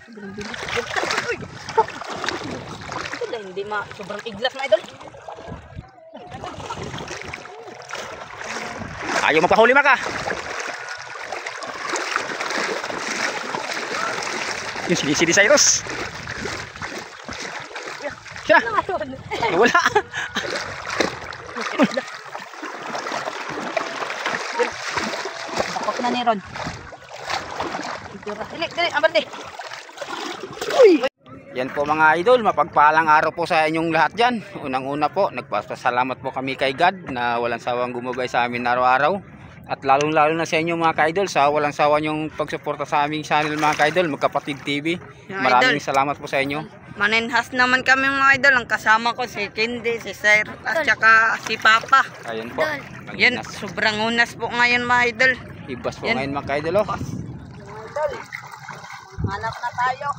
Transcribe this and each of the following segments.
Sobrang bilis. Ito hindi sobrang iglas na idol. Ayaw magpahuli Mark ah. Yung si Cyrus. Siya. Wala. Bakot na ni Ron. Dili, abante. Yan po mga idol, mapagpalang araw po sa inyong lahat dyan. Unang-una po, nagpasalamat po kami kay God na walang sawang gumabay sa amin araw-araw. At lalong-lalo na sa inyo mga ka-idol sa walang sawa nyong pagsuporta sa aming channel mga ka-idol, Magkapatid TV. Maraming salamat po sa inyo. Manenhas naman kami mga idol. Ang kasama ko si Kendi, si Sir, at saka si Papa. Ayan po. Yan, sobrang unas po ngayon mga idol. Ibas po ngayon mga ka-idol. Oh. Idol, hanap na tayo.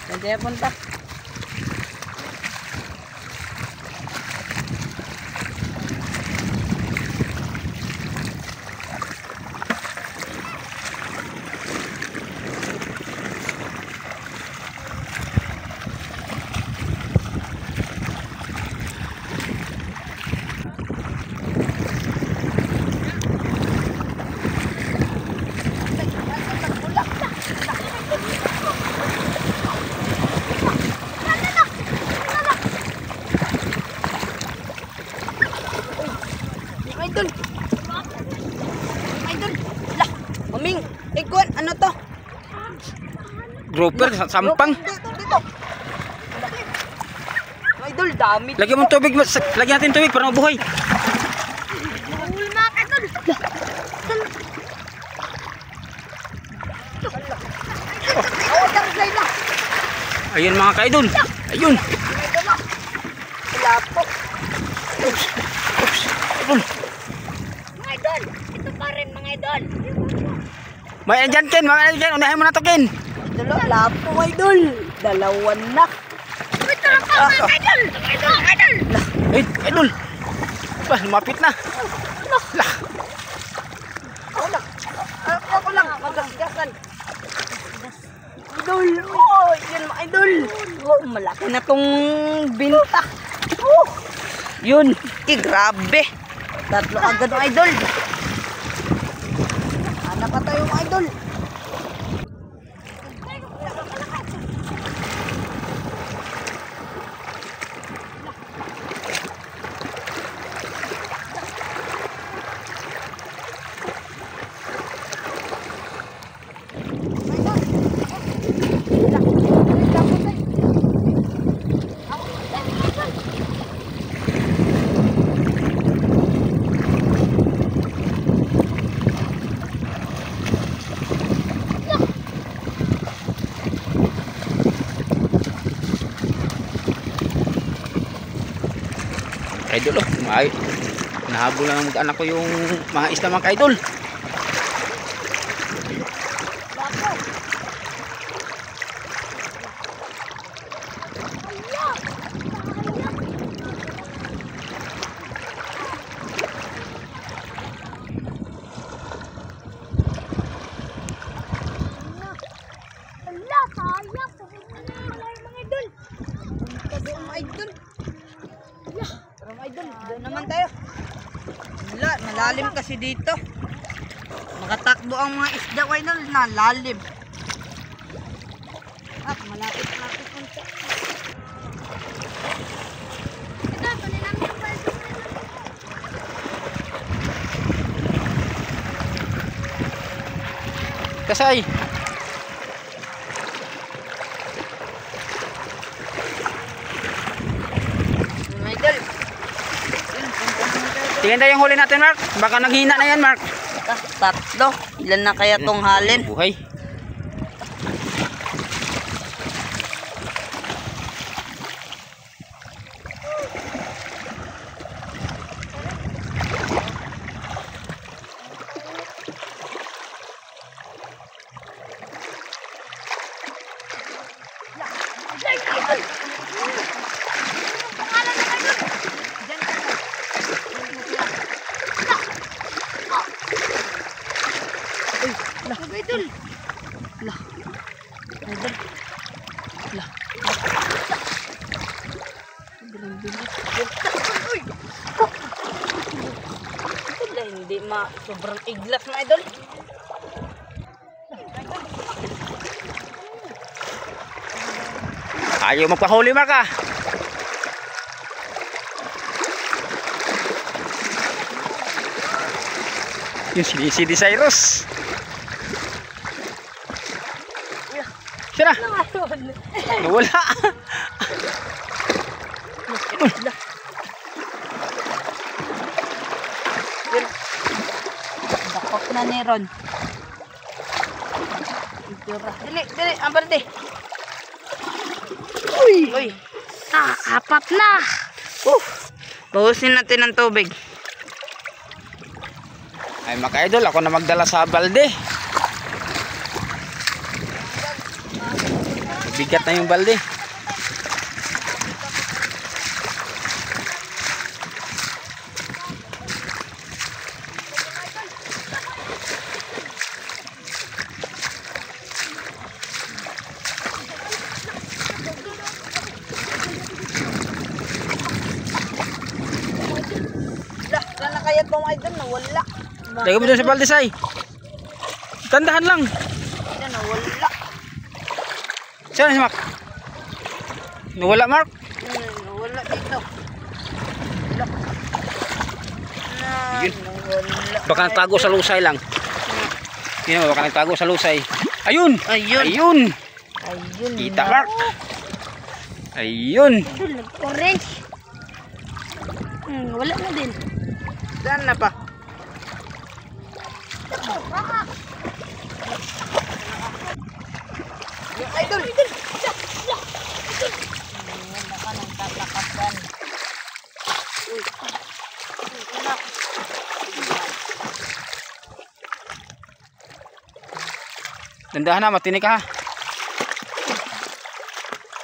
Nandiyan punta. Idol, lah, Maming, ikon, ano to? Grouper, sampang. Dito. Idol, dami. Lagyan mo tubig, lagyan natin tubig para mabuhay. Ulma ka idol. Ayun mga ka-idol. Ayun. Wala po. Idol. Mga idol, ito pa rin mga idol. May andyan Ken, unahin mo na to Ken. Idol, wala po idol. Dalawan na. Ito na po mga idol. Idol. Ay, idol. Ba, lumapit na. Lah. Ako lang, magasgasan. Idol, oh, yan mga idol. Oh, malaki na tong binta. Oh, yun, grabe. Tatlo agad mga idol. Ano pa tayo mga idol? Idol oh, nahabol na ng mag-anak ko yung mga isda mga ka-idol. Doon naman tayo. Wala, malalim kasi dito. Makatakbo ang mga isda ko idol na lalim. Malapit punta. Ito, tuloy namin yung pwesto. Kasay. Idol. Tingnan tayo yung huli natin Mark. Baka naghina na yan Mark. Tatlo. Ilan na kaya tong halin? Buhay. Idol. Pangalan ng Idol. Diyan ka. Uy, lah, Idol. Lah. Idol. Lah. Grabe na. Uy. Wala, hindi sobrang iglas na Idol. Ayaw magpahuli, Mark, ah. Yung si Cyrus. Siya na. Nawala. Dakot na ni Ron. Dili, dili, ang balde. Uy! Apat na. Bahusin natin ng tubig. Ay, mga idol, ako na magdala sa balde. Bigat na yung balde. Saan na kaya itong Idol? Nawala. Lagay mo dun sa balde, Say. Tandahan lang. Yan, nawala. Saan si Mark? Nawala, Mark? Nawala dito. Yun. Nawala. Baka nagtago sa lusay lang. Yun, baka nagtago sa lusay. Ayun! Ayun. Ayun! Ayun. Kita, Mark. Ayun! Idol, nag-orange. Wala na din. Saan na pa? Yung Idol. Wala ka nang tatlakasan. Dandahan na, matinik ka, ha?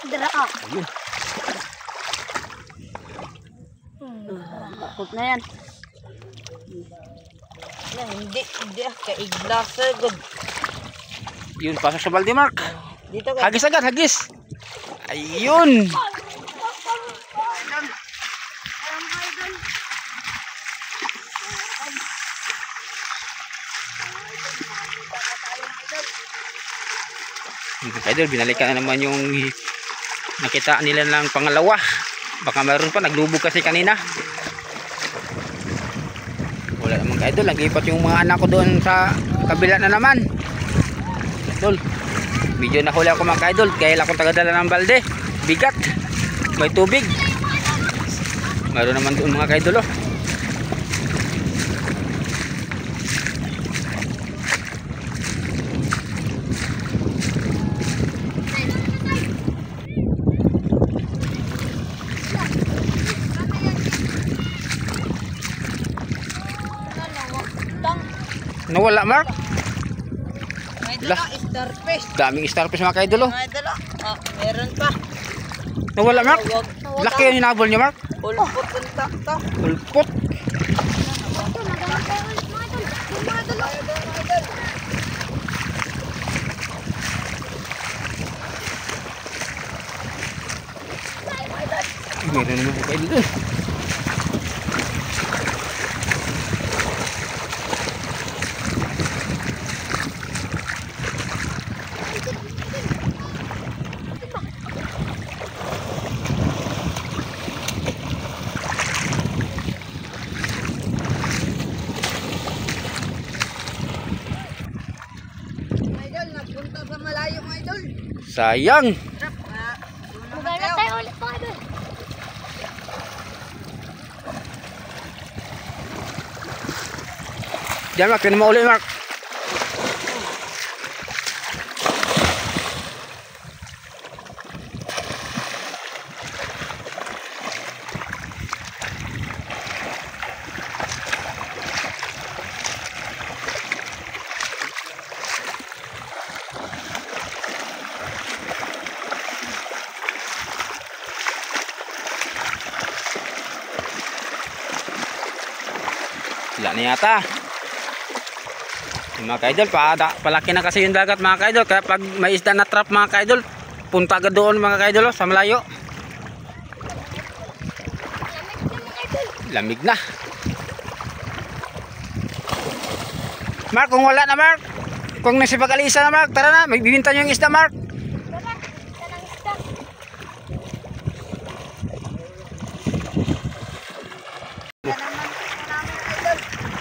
Dala ka. Ayun. Takot na yan. Yan, hindi. Kaiglas. Good. Yun, pasok sa balde, Mark. Dito ka. Hagis agad, hagis. Ayun. Idol, binalikan na naman yung nakita nila ng pangalawa. Baka mayroon pa, naglubog kasi kanina. Wala naman, Idol, naglipat yung mga anak ko doon sa kabila na naman. Idol, medyo nahuli ako, mga Idol, kaya akong tagadala ng balde. Bigat, may tubig. Mayroon naman doon, mga Idol, oh. Nawala, Mark. May Lah. dala, starfish. Daming starfish, mga Idol, oh. May dala. Meron pa. Nawala, Mark. Laki yung hinabol niya, Mark. Pulpot ang takta. Pulpot. Meron naman mga Idol doon. Idol, nagpunta sa malayo, Idol. Sayang. Magana tayo ulit mga idol. Diyan, Mark. Tinan mo ulit, Mark. Wala na yata. Mga ka-idol, palaki na kasi yung dagat mga ka-idol. Kaya pag may isda na trap mga ka-idol, punta agad doon mga ka-idol sa malayo. Lamig na. Mark, kung wala na Mark, kung nasipag-alisa na Mark, tara na, magbibinta nyo yung isda Mark.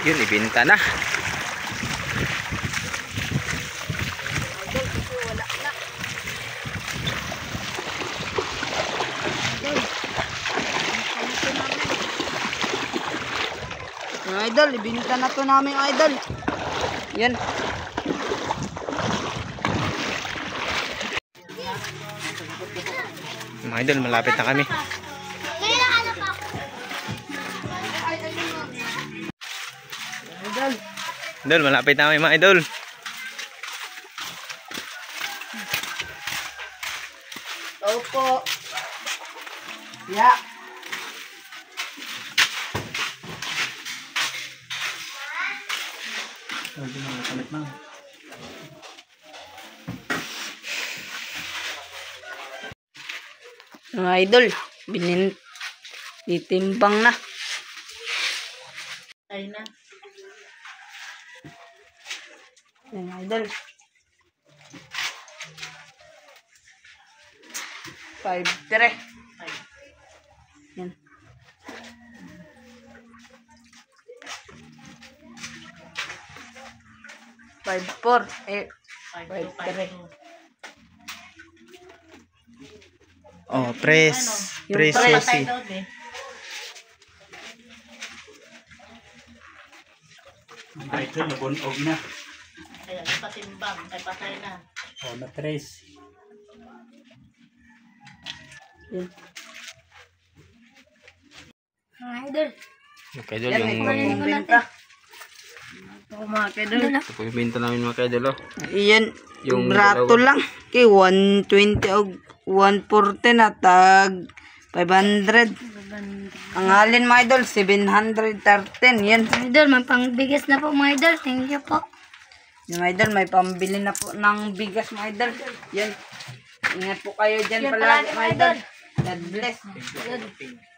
Yun, ibinta na. Mga idol, ibinta na to namin idol. Yan. Mga idol, malapit na kami. Idol, malapit na kami mga idol. Opo. Yeah. Mga idol, ditimbang na. Ay na. Mga idol. 5-3. Yan. Five, 4. 5-3. Oh, press. Yung Press press. susi. Ito, nabunog na. Kaya patimbang, ay patay na. O, na-trace. Yan. Mga idol. Mga ka-idol, Yan, may yung kumbenta. Ito mga kadol. ito po yung binta namin mga ka-idol. Oh. Iyan, Yung yung brato dalawa. lang. Kay 120 o 140 na tag 500. Ang halin mga idol, 713. Yan. Mga idol, may pangbigas na po mga idol. Thank you po. Yung mga idol, may pambili na po ng bigas mga idol. Yan. Ingat po kayo dyan Yan palagi palagi, mga idol. God bless. Idol.